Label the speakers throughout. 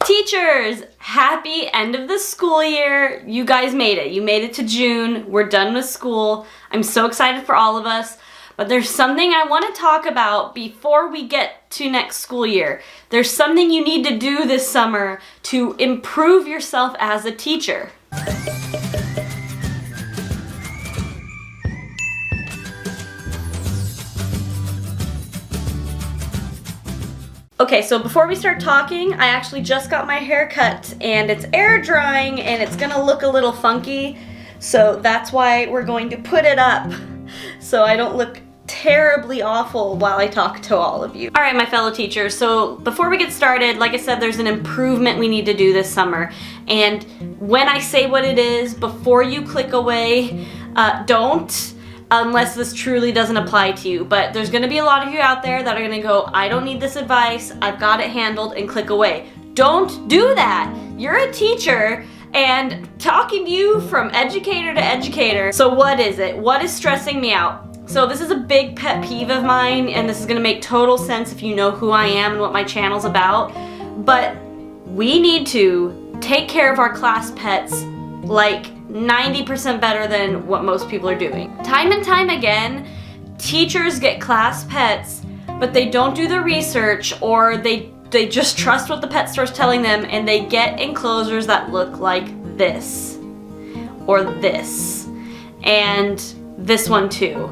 Speaker 1: Teachers, happy end of the school year. You guys made it. You made it to June. We're done with school. I'm so excited for all of us. But there's something I want to talk about before we get to next school year. There's something you need to do this summer to improve yourself as a teacher. Okay, so before we start talking, I actually just got my hair cut and it's air drying and it's gonna look a little funky. So that's why we're going to put it up so I don't look terribly awful while I talk to all of you. All right, my fellow teachers, so before we get started, like I said, there's an improvement we need to do this summer. And when I say what it is, before you click away, don't, unless this truly doesn't apply to you. But there's gonna be a lot of you out there that are gonna go, I don't need this advice, I've got it handled, and click away. Don't do that. You're a teacher and talking to you from educator to educator. So what is it? What is stressing me out? So this is a big pet peeve of mine, and this is gonna make total sense if you know who I am and what my channel's about. But we need to take care of our class pets like 90% better than what most people are doing. Time and time again, teachers get class pets, but they don't do the research, or they just trust what the pet store's telling them, and they get enclosures that look like this, or this, and this one too.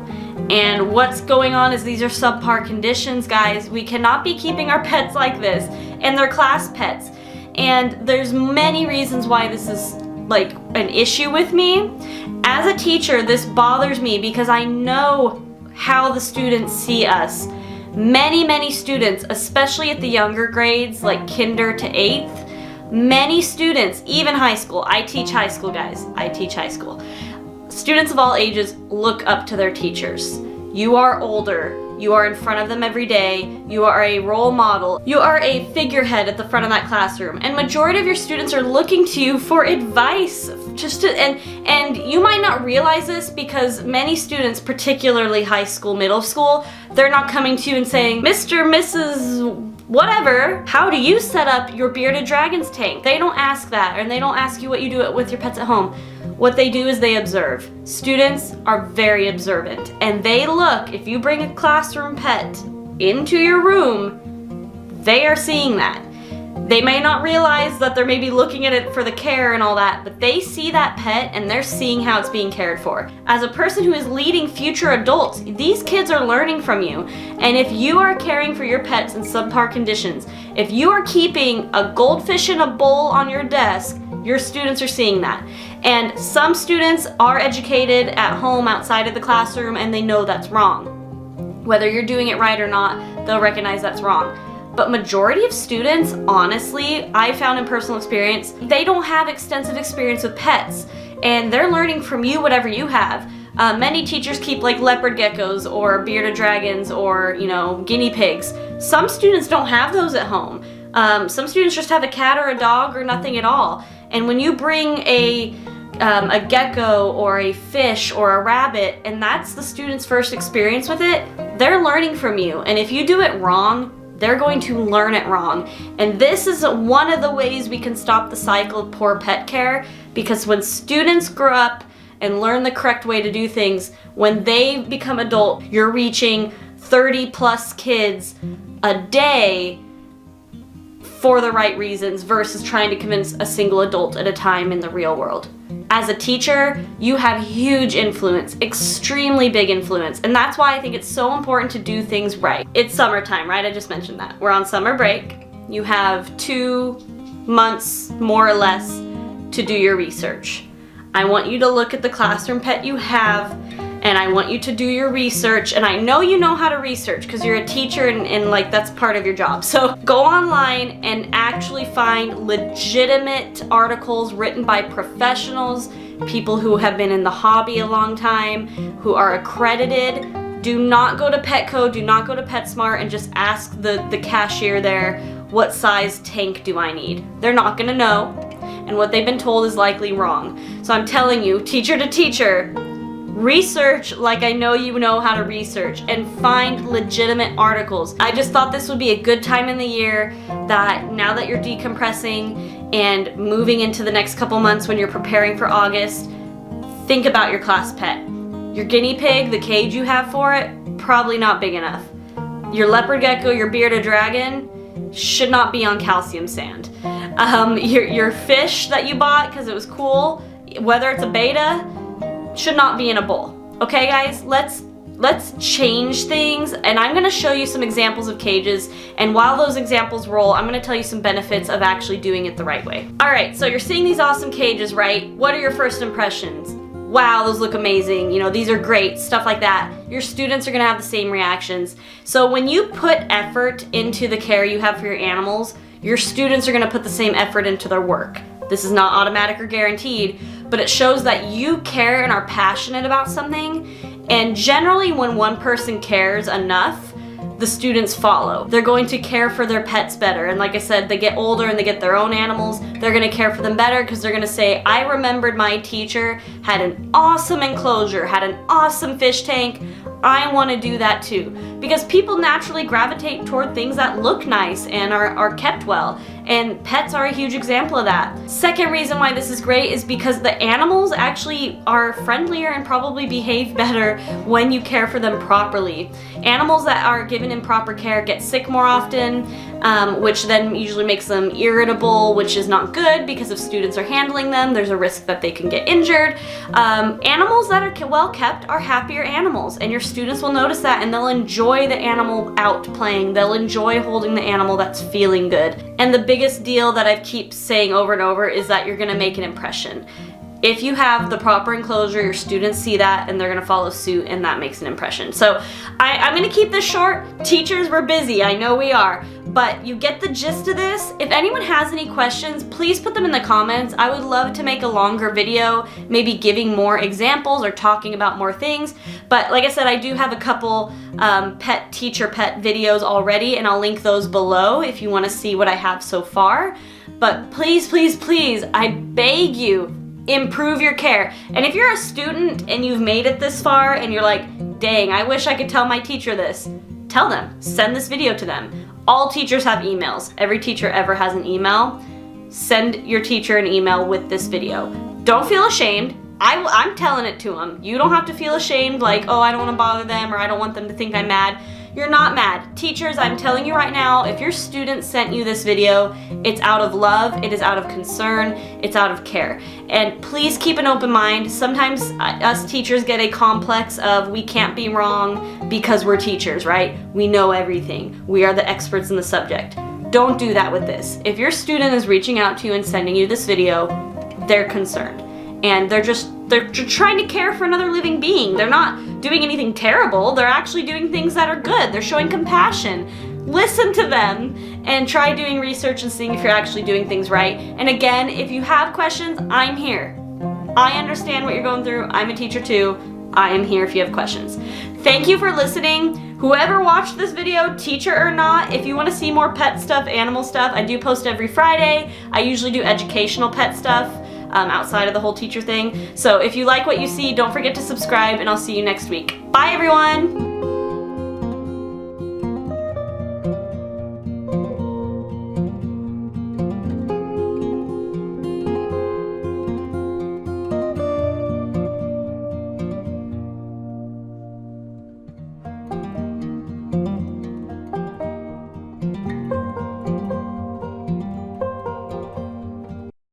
Speaker 1: And what's going on is these are subpar conditions, guys. We cannot be keeping our pets like this, and they're class pets. And there's many reasons why this is like an issue with me. As a teacher, this bothers me because I know how the students see us. Many students, especially at the younger grades, like kinder to 8th, many students, even high school, I teach high school, guys, I teach high school. Students of all ages look up to their teachers. You are older, you are in front of them every day, you are a role model, you are a figurehead at the front of that classroom, and majority of your students are looking to you for advice. And you might not realize this because many students, particularly high school, middle school, they're not coming to you and saying, Mr., Mrs., whatever, how do you set up your bearded dragons tank? They don't ask that, and they don't ask you what you do with your pets at home. What they do is they observe. Students are very observant, and they look, if you bring a classroom pet into your room, they are seeing that. They may not realize that they're maybe looking at it for the care and all that, but they see that pet and they're seeing how it's being cared for. As a person who is leading future adults, these kids are learning from you. And if you are caring for your pets in subpar conditions, if you are keeping a goldfish in a bowl on your desk, your students are seeing that. And some students are educated at home outside of the classroom and they know that's wrong. Whether you're doing it right or not, they'll recognize that's wrong. But majority of students, honestly, I found in personal experience, they don't have extensive experience with pets, and they're learning from you whatever you have. Many teachers keep like leopard geckos or bearded dragons or, guinea pigs. Some students don't have those at home. Some students just have a cat or a dog or nothing at all. And when you bring a gecko or a fish or a rabbit, and that's the student's first experience with it, they're learning from you. And if you do it wrong, they're going to learn it wrong. And this is one of the ways we can stop the cycle of poor pet care, because when students grow up and learn the correct way to do things, when they become adult, you're reaching 30 plus kids a day for the right reasons versus trying to convince a single adult at a time in the real world. As a teacher, you have huge influence, extremely big influence, and that's why I think it's so important to do things right. It's summertime, right? I just mentioned that. We're on summer break. You have 2 months, more or less, to do your research. I want you to look at the classroom pet you have, and I want you to do your research, and I know you know how to research because you're a teacher and like that's part of your job. So go online and actually find legitimate articles written by professionals, people who have been in the hobby a long time, who are accredited. Do not go to Petco, do not go to PetSmart and just ask the cashier there, what size tank do I need? They're not gonna know, and what they've been told is likely wrong. So I'm telling you, teacher to teacher, Research like I know you know how to research, and find legitimate articles. I just thought this would be a good time in the year, that now that you're decompressing and moving into the next couple months when you're preparing for August, think about your class pet. Your guinea pig, the cage you have for it, probably not big enough. Your leopard gecko, your bearded dragon, should not be on calcium sand. Your fish that you bought because it was cool, whether it's a beta, should not be in a bowl. Okay guys, let's change things, and I'm gonna show you some examples of cages, and while those examples roll, I'm gonna tell you some benefits of actually doing it the right way. Alright, so you're seeing these awesome cages, right? What are your first impressions? Wow, those look amazing, you know, these are great, stuff like that. Your students are gonna have the same reactions. So when you put effort into the care you have for your animals, your students are gonna put the same effort into their work. This is not automatic or guaranteed, but it shows that you care and are passionate about something. And generally when one person cares enough, the students follow. They're going to care for their pets better. And like I said, they get older and they get their own animals, they're gonna care for them better because they're gonna say, I remembered my teacher had an awesome enclosure, had an awesome fish tank, I want to do that too. Because people naturally gravitate toward things that look nice and are kept well. And pets are a huge example of that. Second reason why this is great is because the animals actually are friendlier and probably behave better when you care for them properly. Animals that are given improper care get sick more often, which then usually makes them irritable, which is not good because if students are handling them, there's a risk that they can get injured. Animals that are well kept are happier animals, and your students will notice that, and they'll enjoy the animal out playing. They'll enjoy holding the animal that's feeling good. And the biggest deal that I keep saying over and over is that you're gonna make an impression. If you have the proper enclosure, your students see that and they're gonna follow suit, and that makes an impression. So I'm gonna keep this short. Teachers, we're busy, I know we are, but you get the gist of this. If anyone has any questions, please put them in the comments. I would love to make a longer video, maybe giving more examples or talking about more things. But like I said, I do have a couple teacher pet videos already, and I'll link those below if you wanna see what I have so far. But please, please, please, I beg you, improve your care. And if you're a student and you've made it this far and you're like, dang, I wish I could tell my teacher this, tell them, send this video to them. All teachers have emails. Every teacher ever has an email. Send your teacher an email with this video. Don't feel ashamed. I'm telling it to them. You don't have to feel ashamed like, oh, I don't want to bother them, or I don't want them to think I'm mad. You're not mad. Teachers, I'm telling you right now, if your student sent you this video, it's out of love, it is out of concern, it's out of care. And please keep an open mind. Sometimes us teachers get a complex of we can't be wrong because we're teachers, right? We know everything. We are the experts in the subject. Don't do that with this. If your student is reaching out to you and sending you this video, they're concerned. And they're trying to care for another living being. They're not doing anything terrible. They're actually doing things that are good. They're showing compassion. Listen to them and try doing research and seeing if you're actually doing things right. And again, if you have questions, I'm here. I understand what you're going through. I'm a teacher too. I am here if you have questions. Thank you for listening. Whoever watched this video, teacher or not, if you want to see more pet stuff, animal stuff, I do post every Friday. I usually do educational pet stuff. Outside of the whole teacher thing. So if you like what you see, don't forget to subscribe, and I'll see you next week. Bye everyone!